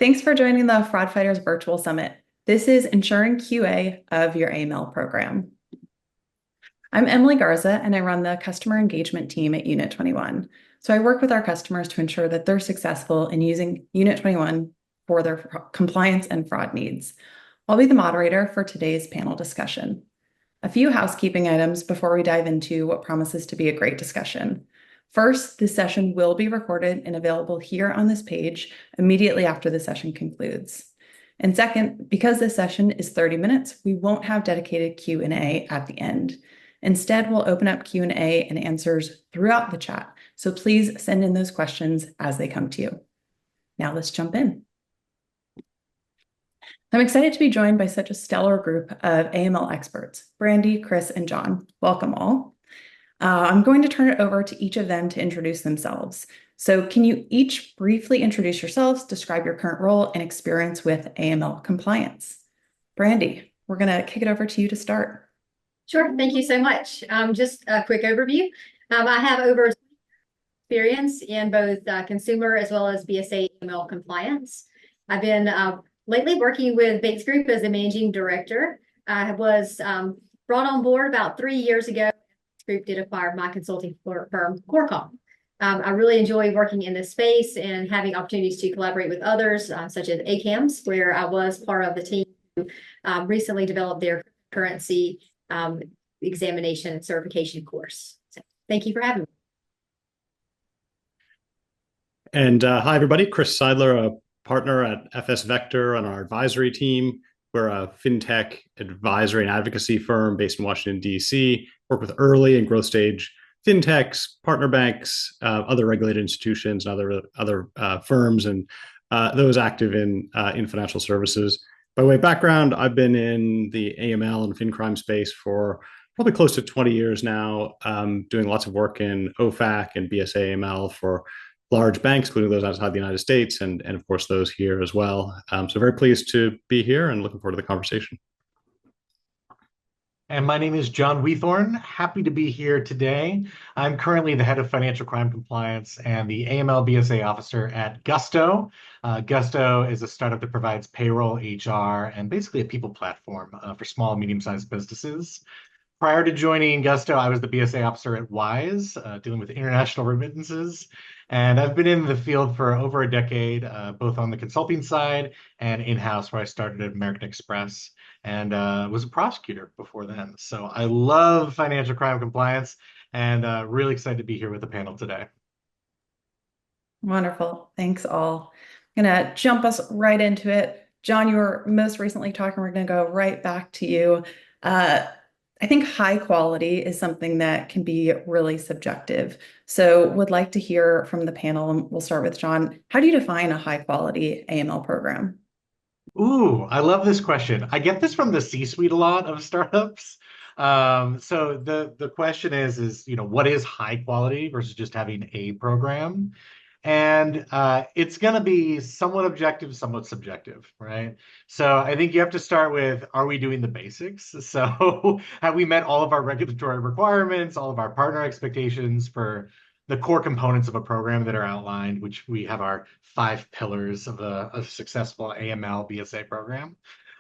Thanks for joining the Fraud Fighters Virtual Summit. This is ensuring QA of your AML program. I'm Emily Garza, and I run the customer engagement team at Unit 21. So I work with our customers to ensure that they're successful in using Unit 21 for their compliance and fraud needs. I'll be the moderator for today's panel discussion. A few housekeeping items before we dive into what promises to be a great discussion. First, this session will be recorded and available here on this page immediately after the session concludes. And second, because this session is 30 minutes, we won't have dedicated Q&A at the end. Instead, we'll open up Q&A and answers throughout the chat. So please send in those questions as they come to you. Now let's jump in. I'm excited to be joined by such a stellar group of AML experts, Brandi, Chris, and John. Welcome all. I'm going to turn it over to each of them to introduce themselves. So can you each briefly introduce yourselves, describe your current role and experience with AML compliance? Brandi, we're going to kick it over to you to start. Sure. Thank you so much. Just a quick overview. I have over experience in both consumer as well as BSA AML compliance. I've been lately working with Bates Group as the managing director. I was brought on board about 3 years ago. Group did acquire my consulting firm, Corecom. I really enjoy working in this space and having opportunities to collaborate with others, such as ACAMS, where I was part of the team who recently developed their currency examination and certification course. So thank you for having me. And hi, everybody. Chris Seidler, a partner at FS Vector on our advisory team. We're a fintech advisory and advocacy firm based in Washington, D.C. Work with early and growth stage fintechs, partner banks, other regulated institutions, and other firms, and those active in financial services. By way of background, I've been in the AML and FinCrime space for probably close to 20 years now, doing lots of work in OFAC and BSA AML for large banks, including those outside the United States, and of course those here as well. So very pleased to be here and looking forward to the conversation. And my name is John Weethorn. Happy to be here today. I'm currently the head of financial crime compliance and the AML BSA officer at Gusto. Gusto is a startup that provides payroll, HR, and basically a people platform for small and medium-sized businesses. Prior to joining Gusto, I was the BSA officer at Wise, dealing with international remittances. And I've been in the field for over a decade, both on the consulting side and in-house, where I started at American Express and was a prosecutor before then. So I love financial crime compliance and really excited to be here with the panel today. Wonderful. Thanks all. I'm going to jump us right into it. John, you were most recently talking. We're going to go right back to you. I think high quality is something that can be really subjective. So would like to hear from the panel, and we'll start with John. How do you define a high quality AML program? Ooh, I love this question. I get this from the C-suite a lot of startups. So the question is, what is high quality versus just having a program? And it's going to be somewhat objective, somewhat subjective, right? So I think you have to start with, are we doing the basics? So have we met all of our regulatory requirements, all of our partner expectations for the core components of a program that are outlined, which we have our 5 pillars of a successful AML BSA program.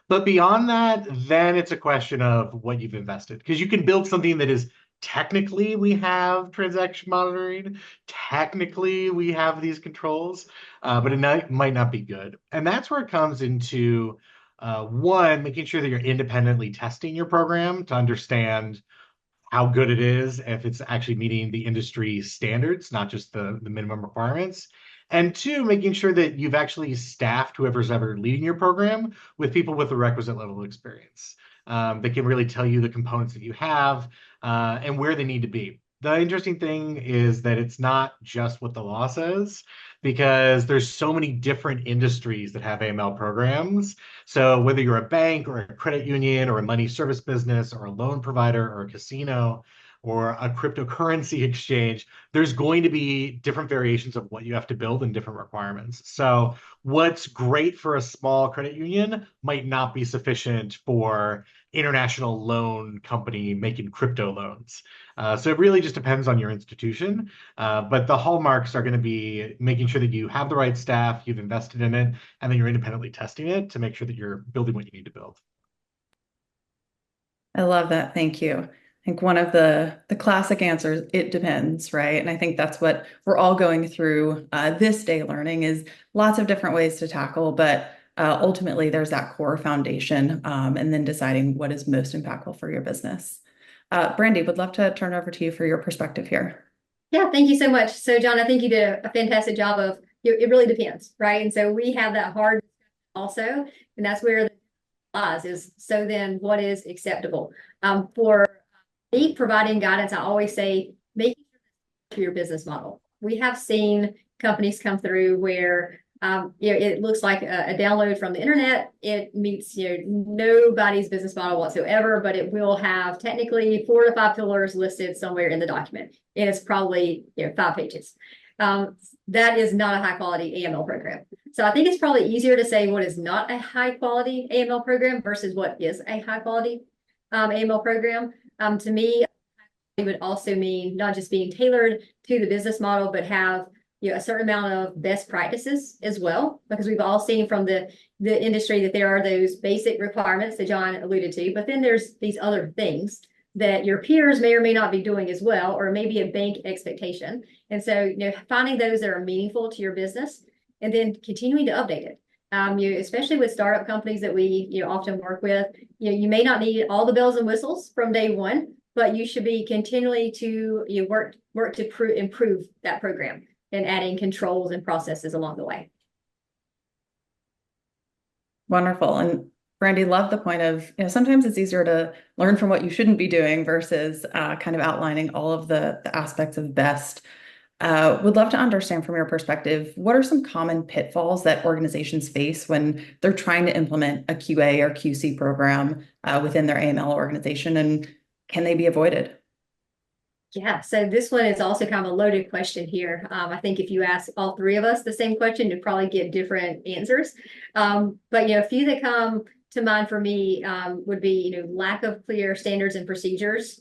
But beyond that, then it's a question of what you've invested, because you can build something that is technically we have transaction monitoring, technically we have these controls, but it might not be good. And that's where it comes into one, making sure that you're independently testing your program to understand how good it is, if it's actually meeting the industry standards, not just the minimum requirements. And 2, making sure that you've actually staffed whoever's ever leading your program with people with the requisite level of experience. They can really tell you the components that you have and where they need to be. The interesting thing is that it's not just what the law says, because there's so many different industries that have AML programs. So whether you're a bank or a credit union or a money service business or a loan provider or a casino, or a cryptocurrency exchange, there's going to be different variations of what you have to build and different requirements. So what's great for a small credit union might not be sufficient for international loan company making crypto loans. So it really just depends on your institution. But the hallmarks are going to be making sure that you have the right staff, you've invested in it, and then you're independently testing it to make sure that you're building what you need to build. I love that. Thank you. I think one of the classic answers, it depends, right? And I think that's what we're all going through this day learning is lots of different ways to tackle, but ultimately there's that core foundation and then deciding what is most impactful for your business. Brandi, would love to turn over to you for your perspective here. Yeah, thank you so much. So, John, I think you did a fantastic job of it really depends, right? And so we have that hard also, and that's where the lies is. So then what is acceptable? For me, providing guidance, I always say make it to your business model. We have seen companies come through where it looks like a download from the internet. It meets nobody's business model whatsoever, but it will have technically 4 to 5 pillars listed somewhere in the document, and it's probably 5 pages. That is not a high quality AML program. So I think it's probably easier to say what is not a high quality AML program versus what is a high quality AML program. To me, it would also mean not just being tailored to the business model, but have a certain amount of best practices as well, because we've all seen from the industry that there are those basic requirements that John alluded to, but then there's these other things that your peers may or may not be doing as well, or maybe a bank expectation. And so, finding those that are meaningful to your business and then continuing to update it. Especially with startup companies that we often work with, you may not need all the bells and whistles from day one, but you should be continually to work to improve that program and adding controls and processes along the way. Wonderful. And Brandi, love the point of, sometimes it's easier to learn from what you shouldn't be doing versus kind of outlining all of the aspects of best. Would love to understand from your perspective, what are some common pitfalls that organizations face when they're trying to implement a QA or QC program within their AML organization, and can they be avoided? Yeah, so this one is also kind of a loaded question here. I think if you ask all 3 of us the same question, you'd probably get different answers. But a few that come to mind for me would be lack of clear standards and procedures.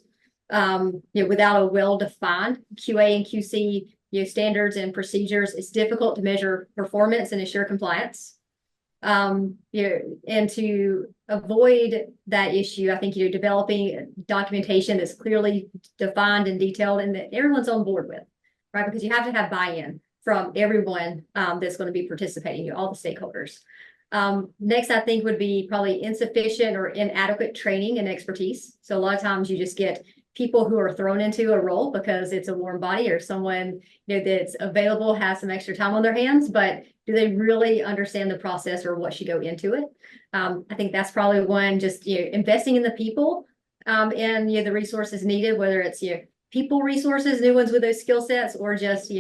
Without a well-defined QA and QC standards and procedures, it's difficult to measure performance and ensure compliance. And to avoid that issue, I think developing documentation that's clearly defined and detailed and that everyone's on board with, right? Because you have to have buy-in from everyone that's going to be participating, all the stakeholders. Next, I think would be probably insufficient or inadequate training and expertise. So a lot of times you just get people who are thrown into a role because it's a warm body or someone that's available has some extra time on their hands, but do they really understand the process or what should go into it? I think that's probably one, just investing in the people and the resources needed, whether it's people resources, new ones with those skill sets, or just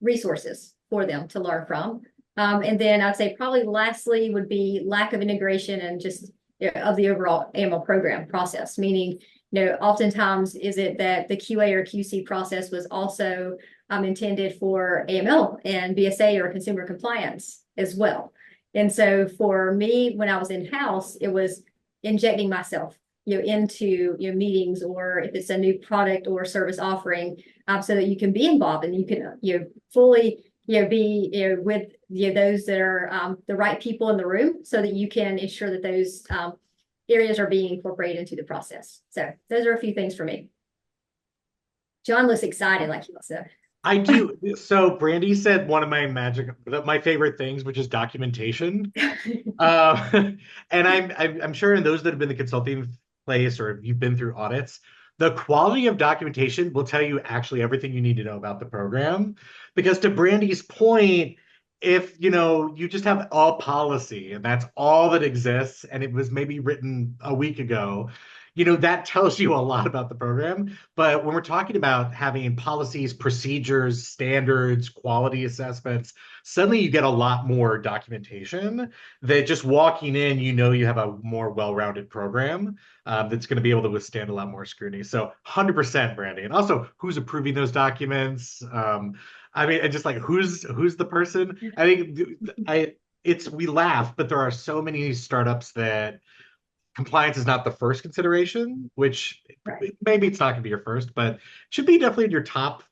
resources for them to learn from. And then I'd say probably lastly would be lack of integration and just of the overall AML program process, meaning oftentimes is it that the QA or QC process was also intended for AML and BSA or consumer compliance as well. And so for me, when I was in-house, it was injecting myself into meetings, or if it's a new product or service offering, so that you can be involved and you can fully be with those that are the right people in the room, so that you can ensure that those areas are being incorporated into the process. So those are a few things for me. John looks excited, like he wants to. I do. So Brandi said one of my favorite things, which is documentation. And I'm sure in those that have been in the consulting place or if you've been through audits, the quality of documentation will tell you actually everything you need to know about the program. Because to Brandi's point, if you just have all policy and that's all that exists, and it was maybe written a week ago, that tells you a lot about the program. But when we're talking about having policies, procedures, standards, quality assessments, suddenly you get a lot more documentation that just walking in, you have a more well-rounded program that's going to be able to withstand a lot more scrutiny. So 100% Brandy. And also who's approving those documents. I mean, and just like who's the person? I think we laugh, but there are so many startups that compliance is not the first consideration, which Right. maybe it's not going to be your first, but should be definitely in your top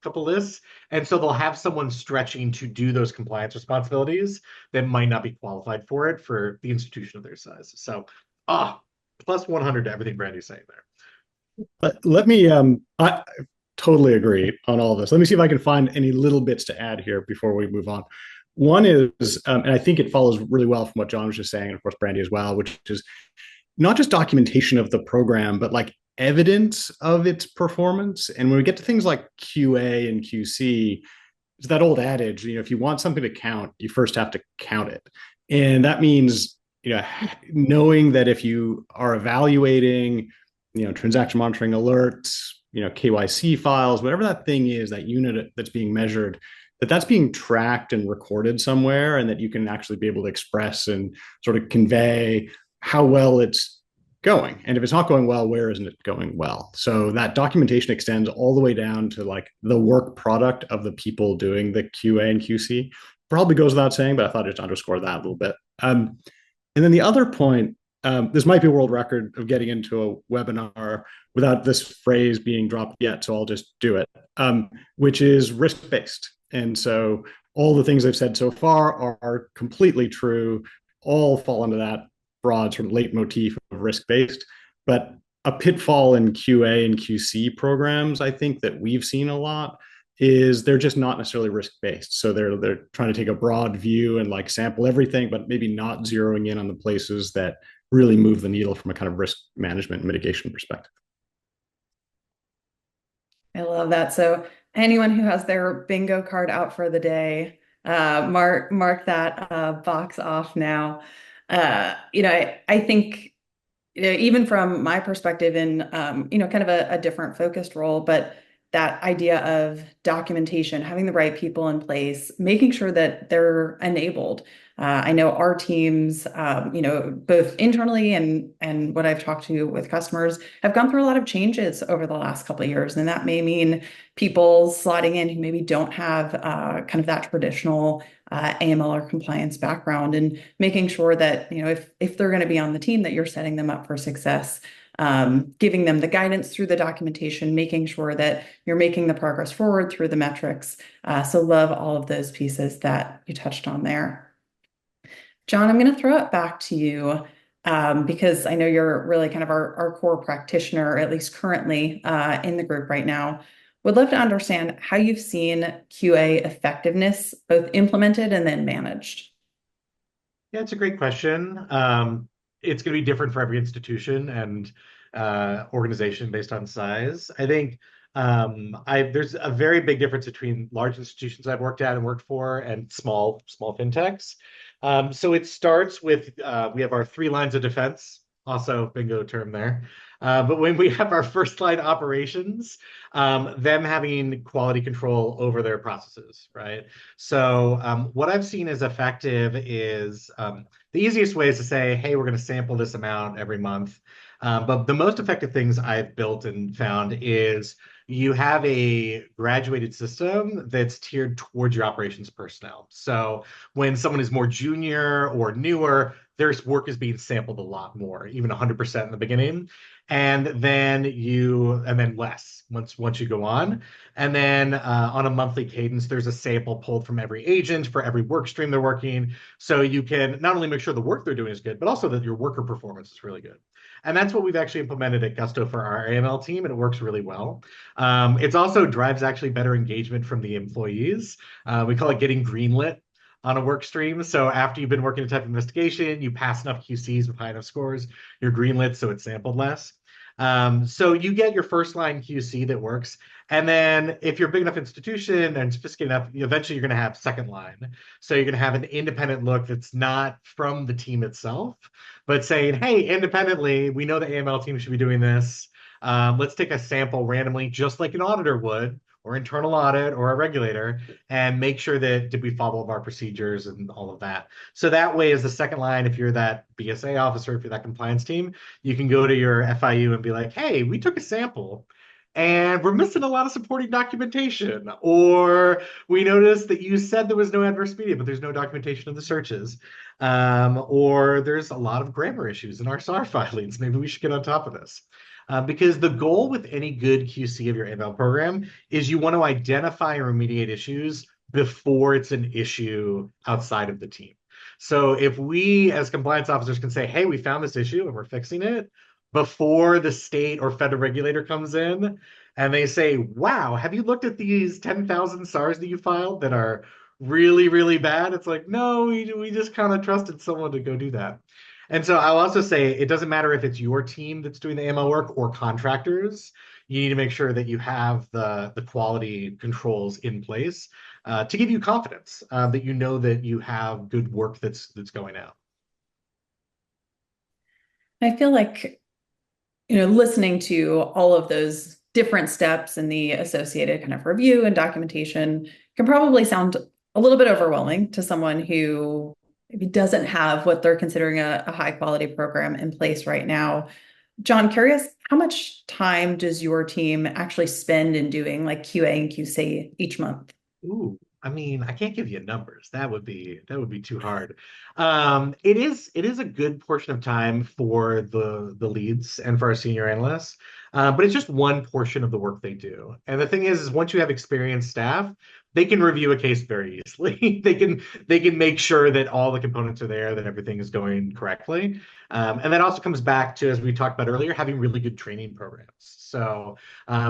couple lists. And so they'll have someone stretching to do those compliance responsibilities that might not be qualified for it for the institution of their size. So, plus 100 to everything Brandy's saying there. Let me, I totally agree on all of this. Let me see if I can find any little bits to add here before we move on. One is, and I think it follows really well from what John was just saying, and of course, Brandy as well, which is not just documentation of the program, but like evidence of its performance. And when we get to things like QA and QC, it's that old adage, if you want something to count, you first have to count it. And that means, knowing that if you are evaluating, transaction monitoring alerts, KYC files, whatever that thing is, that unit that's being measured, that's being tracked and recorded somewhere, and that you can actually be able to express and sort of convey how well it's going. And if it's not going well, where isn't it going well? So that documentation extends all the way down to like the work product of the people doing the QA and QC. Probably goes without saying, but I thought I'd just underscore that a little bit. And then the other point, this might be a world record of getting into a webinar without this phrase being dropped yet, so I'll just do it, which is risk-based. And so all the things I've said so far are completely true, all fall into that broad sort of leitmotif of risk-based. But a pitfall in QA and QC programs, I think that we've seen a lot, is they're just not necessarily risk-based. So they're trying to take a broad view and like sample everything, but maybe not zeroing in on the places that really move the needle from a kind of risk management mitigation perspective. I love that. So anyone who has their bingo card out for the day, mark that box off now. I think, even from my perspective in, kind of a different focused role, but that idea of documentation, having the right people in place, making sure that they're enabled. I know our teams, both internally and what I've talked to with customers, have gone through a lot of changes over the last couple of years, and that may mean people slotting in who maybe don't have kind of that traditional AML or compliance background, and making sure that if they're going to be on the team, that you're setting them up for success. Giving them the guidance through the documentation, making sure that you're making the progress forward through the metrics. So love all of those pieces that you touched on there. John, I'm going to throw it back to you because I know you're really kind of our core practitioner, at least currently in the group right now. Would love to understand how you've seen QA effectiveness both implemented and then managed. Yeah, it's a great question. It's going to be different for every institution and organization based on size. I think there's a very big difference between large institutions I've worked at and worked for and small fintechs. So it starts with we have our 3 lines of defense, also bingo term there. But when we have our first line operations, them having quality control over their processes, right? So what I've seen as effective is the easiest way is to say, hey, we're going to sample this amount every month. But the most effective things I've built and found is you have a graduated system that's tiered towards your operations personnel. So when someone is more junior or newer, their work is being sampled a lot more, even 100% in the beginning. And then less once you go on. And then on a monthly cadence, there's a sample pulled from every agent for every work stream they're working. So you can not only make sure the work they're doing is good, but also that your worker performance is really good. And that's what we've actually implemented at Gusto for our AML team, and it works really well. It also drives actually better engagement from the employees. We call it getting greenlit on a work stream. So after you've been working a type of investigation, you pass enough QCs with high enough scores, you're greenlit, so it's sampled less. So you get your first line QC that works. And then if you're a big enough institution and sophisticated enough, eventually you're going to have second line. So you're going to have an independent look that's not from the team itself, but saying, hey, independently, we know the AML team should be doing this. Let's take a sample randomly, just like an auditor would, or internal audit, or a regulator, and make sure that did we follow our procedures and all of that. So that way, as the second line, if you're that BSA officer, if you're that compliance team, you can go to your FIU and be like, hey, we took a sample and we're missing a lot of supporting documentation. Or we noticed that you said there was no adverse media, but there's no documentation of the searches. Or there's a lot of grammar issues in our SAR filings. Maybe we should get on top of this. Because the goal with any good QC of your AML program is you want to identify and remediate issues before it's an issue outside of the team. So if we as compliance officers can say, hey, we found this issue and we're fixing it, before the state or federal regulator comes in and they say, wow, have you looked at these 10,000 SARs that you filed that are really, really bad? It's like, no, we just kind of trusted someone to go do that. And so I'll also say it doesn't matter if it's your team that's doing the AML work or contractors. You need to make sure that you have the quality controls in place to give you confidence that you know that you have good work that's going out. I feel like, listening to all of those different steps and the associated kind of review and documentation can probably sound a little bit overwhelming to someone who maybe doesn't have what they're considering a high quality program in place right now. John, curious, how much time does your team actually spend in doing like QA and QC each month? Ooh, I mean, I can't give you numbers. That would be too hard. It is a good portion of time for the leads and for our senior analysts, but it's just one portion of the work they do. And the thing is once you have experienced staff, they can review a case very easily. They can make sure that all the components are there, that everything is going correctly. And that also comes back to, as we talked about earlier, having really good training programs. So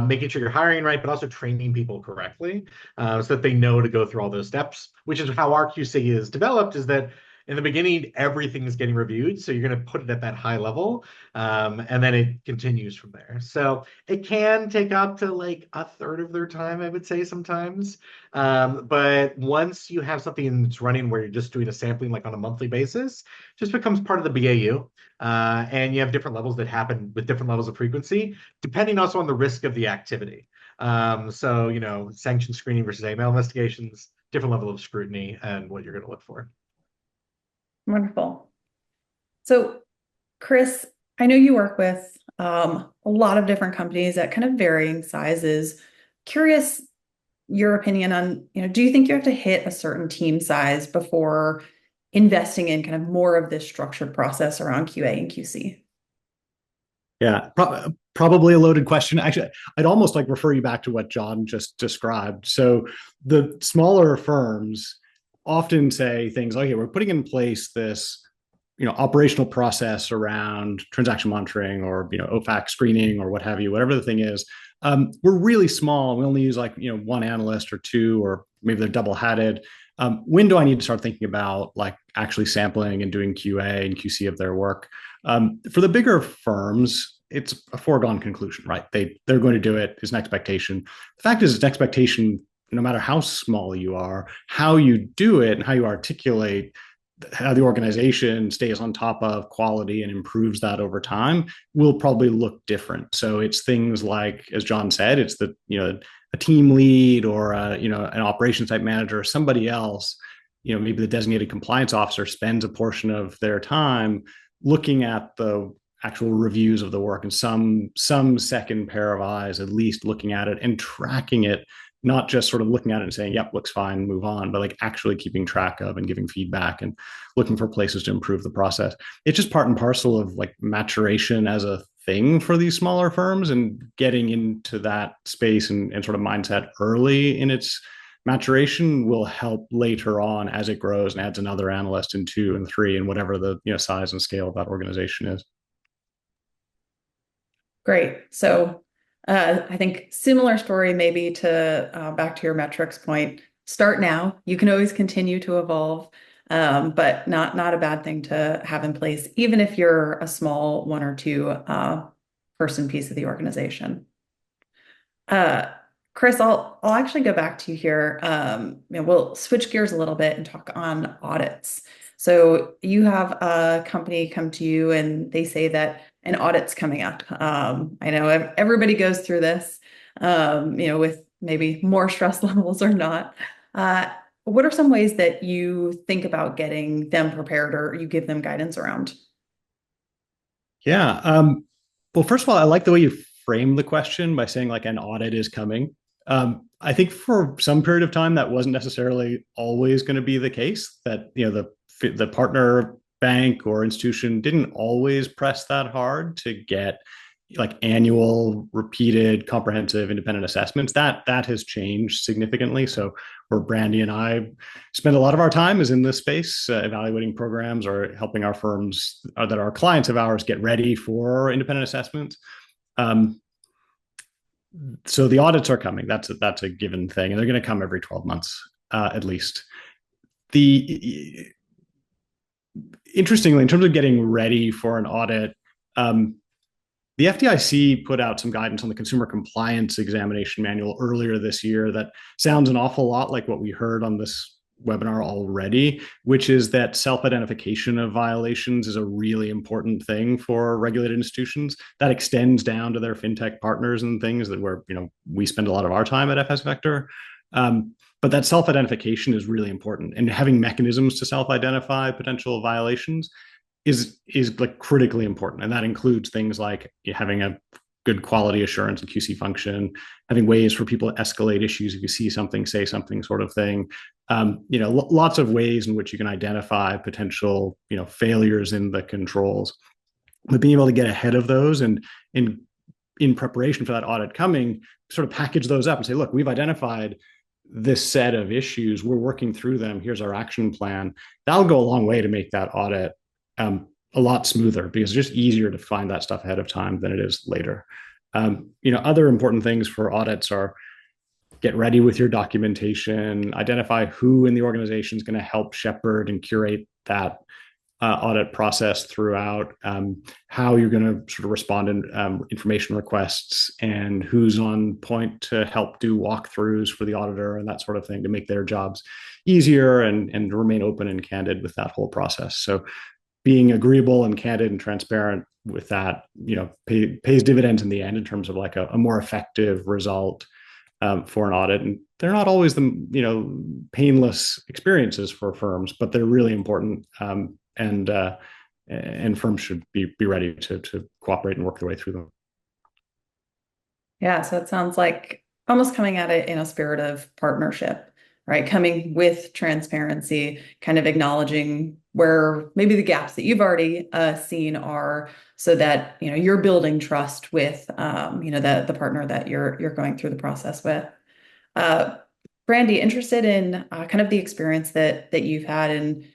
making sure you're hiring right, but also training people correctly so that they know to go through all those steps, which is how our QC is developed, is that in the beginning, everything is getting reviewed. So you're going to put it at that high level, and then it continues from there. So it can take up to like a third of their time, I would say sometimes. But once you have something that's running where you're just doing a sampling like on a monthly basis, it just becomes part of the BAU. And you have different levels that happen with different levels of frequency, depending also on the risk of the activity. So, sanction screening versus AML investigations, different level of scrutiny and what you're going to look for. Wonderful. So, Chris, I know you work with a lot of different companies at kind of varying sizes. Curious your opinion on, do you think you have to hit a certain team size before investing in kind of more of this structured process around QA and QC? Yeah, probably a loaded question. Actually, I'd almost like refer you back to what John just described. So the smaller firms often say things like, okay, we're putting in place this, operational process around transaction monitoring or, OFAC screening or what have you, whatever the thing is. We're really small. We only use like, one analyst or two, or maybe they're double hatted. When do I need to start thinking about like actually sampling and doing QA and QC of their work? For the bigger firms, it's a foregone conclusion, right? They're going to do it. It's an expectation. The fact is, it's an expectation no matter how small you are. How you do it and how you articulate how the organization stays on top of quality and improves that over time will probably look different. So it's things like, as John said, it's a team lead or an operations type manager or somebody else, maybe the designated compliance officer spends a portion of their time looking at the actual reviews of the work and some second pair of eyes at least looking at it and tracking it, not just sort of looking at it and saying, yep, looks fine, move on, but like actually keeping track of and giving feedback and looking for places to improve the process. It's just part and parcel of like maturation as a thing for these smaller firms, and getting into that space and sort of mindset early in its maturation will help later on as it grows and adds another analyst and two and three and whatever the size and scale of that organization is. Great. So I think similar story maybe to back to your metrics point. Start now. You can always continue to evolve, but not a bad thing to have in place, even if you're a small one or two person piece of the organization. Chris, I'll actually go back to you here. We'll switch gears a little bit and talk on audits. So you have a company come to you and they say that an audit's coming up. I know everybody goes through this, with maybe more stress levels or not. Uh, what are some ways that you think about getting them prepared or you give them guidance around? Yeah. Well, first of all, I like the way you frame the question by saying like an audit is coming. I think for some period of time that wasn't necessarily always going to be the case. That the partner bank or institution didn't always press that hard to get like annual, repeated, comprehensive, independent assessments. That has changed significantly. So where Brandi and I spend a lot of our time is in this space, evaluating programs or helping our firms that are clients of ours get ready for independent assessments. Um, so the audits are coming. That's a given thing, and they're going to come every 12 months at least. The Interestingly, in terms of getting ready for an audit, the FDIC put out some guidance on the Consumer Compliance Examination Manual earlier this year that sounds an awful lot like what we heard on this webinar already, which is that self-identification of violations is a really important thing for regulated institutions. That extends down to their fintech partners and things that where we spend a lot of our time at FS Vector. But that self-identification is really important, and having mechanisms to self-identify potential violations is like critically important, and that includes things like having a good quality assurance and QC function, having ways for people to escalate issues if you see something, say something, sort of thing. Lots of ways in which you can identify potential failures in the controls, but being able to get ahead of those and in preparation for that audit coming, sort of package those up and say, look, we've identified this set of issues, we're working through them, here's our action plan. That'll go a long way to make that audit a lot smoother, because it's just easier to find that stuff ahead of time than it is later. Other important things for audits are get ready with your documentation, identify who in the organization is going to help shepherd and curate that audit process throughout, how you're going to sort of respond in information requests, and who's on point to help do walkthroughs for the auditor and that sort of thing to make their jobs easier and remain open and candid with that whole process. So being agreeable and candid and transparent with that, pays dividends in the end in terms of like a more effective result for an audit. And they're not always the painless experiences for firms, but they're really important. And firms should be ready to cooperate and work their way through them. Yeah, so it sounds like almost coming at it in a spirit of partnership, right? Coming with transparency, kind of acknowledging where maybe the gaps that you've already seen are, so that you're building trust with the partner that you're going through the process with. Brandi, interested in kind of the experience that you've had in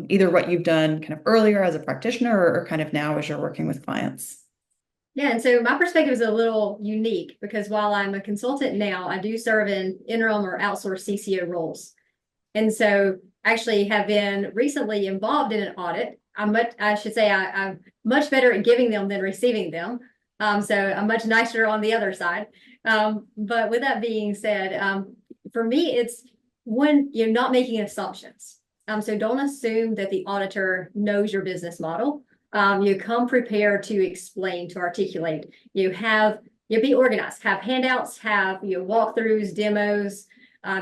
either what you've done kind of earlier as a practitioner or kind of now as you're working with clients. Yeah, and so my perspective is a little unique because while I'm a consultant now, I do serve in interim or outsourced CCO roles. And so actually have been recently involved in an audit. I'm much better at giving them than receiving them. So I'm much nicer on the other side. But with that being said, for me, it's when you're not making assumptions. So don't assume that the auditor knows your business model. You come prepared to explain, to articulate. You be organized, have handouts, have walkthroughs, demos.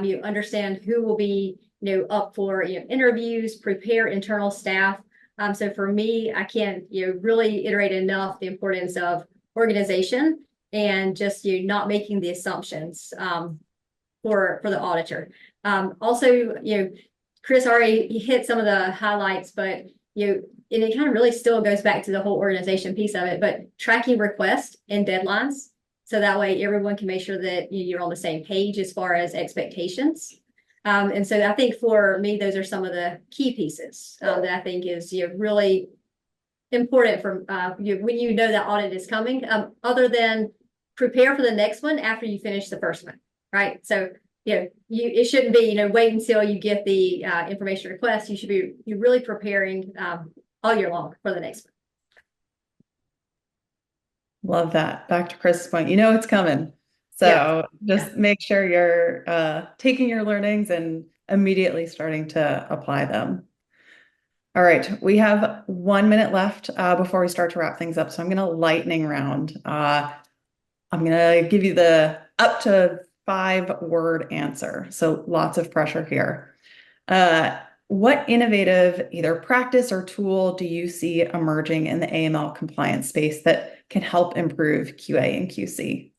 You understand who will be up for interviews, prepare internal staff. So for me, I can't really iterate enough the importance of organization and just not making the assumptions for the auditor. Also, Chris already hit some of the highlights, but and it kind of really still goes back to the whole organization piece of it, but tracking requests and deadlines. So that way everyone can make sure that you're on the same page as far as expectations. And so I think for me, those are some of the key pieces that I think is really important for when you know that audit is coming, other than prepare for the next one after you finish the first one, right? So it shouldn't be wait until you get the information request. You're really preparing all year long for the next one. Love that. Back to Chris's point, it's coming. So Yeah. just make sure you're taking your learnings and immediately starting to apply them. All right, we have 1 minute left before we start to wrap things up. So I'm going to lightning round. I'm going to give you the up to 5 word answer. So lots of pressure here. What innovative either practice or tool do you see emerging in the AML compliance space that can help improve QA and QC?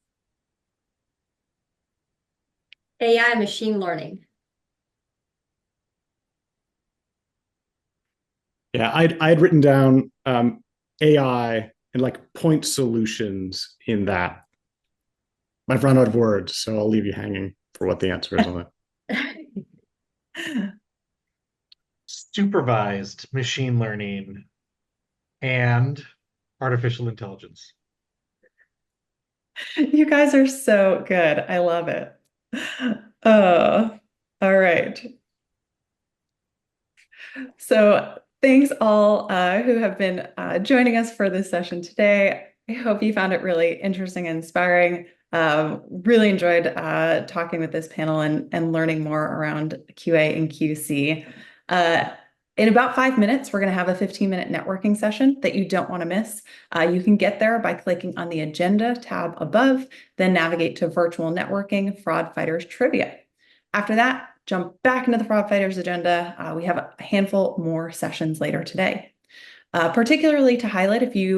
AI machine learning. Yeah, I'd written down AI and like point solutions in that. I've run out of words, so I'll leave you hanging for what the answer is on that. Supervised machine learning and artificial intelligence. You guys are so good. I love it. All right. So thanks all who have been joining us for this session today. I hope you found it really interesting and inspiring. Really enjoyed talking with this panel and learning more around QA and QC. In about 5 minutes, we're going to have a 15-minute networking session that you don't want to miss. You can get there by clicking on the agenda tab above, then navigate to virtual networking, fraud fighters trivia. After that, jump back into the fraud fighters agenda. We have a handful more sessions later today. Particularly to highlight, if you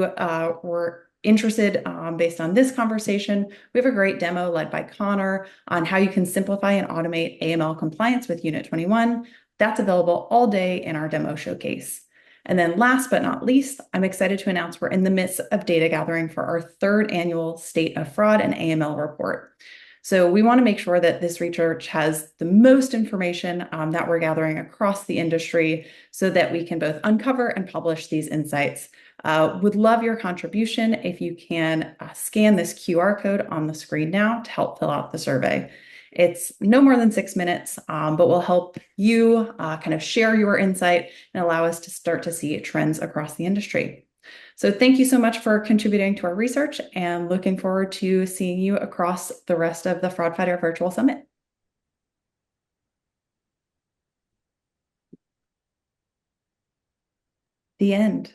were interested based on this conversation, we have a great demo led by Connor on how you can simplify and automate AML compliance with Unit 21. That's available all day in our demo showcase. And then last but not least, I'm excited to announce we're in the midst of data gathering for our 3rd annual State of Fraud and AML report. So we want to make sure that this research has the most information that we're gathering across the industry so that we can both uncover and publish these insights. Would love your contribution if you can scan this QR code on the screen now to help fill out the survey. It's no more than 6 minutes, but will help you kind of share your insight and allow us to start to see trends across the industry. So thank you so much for contributing to our research and looking forward to seeing you across the rest of the Fraud Fighter Virtual Summit. The end.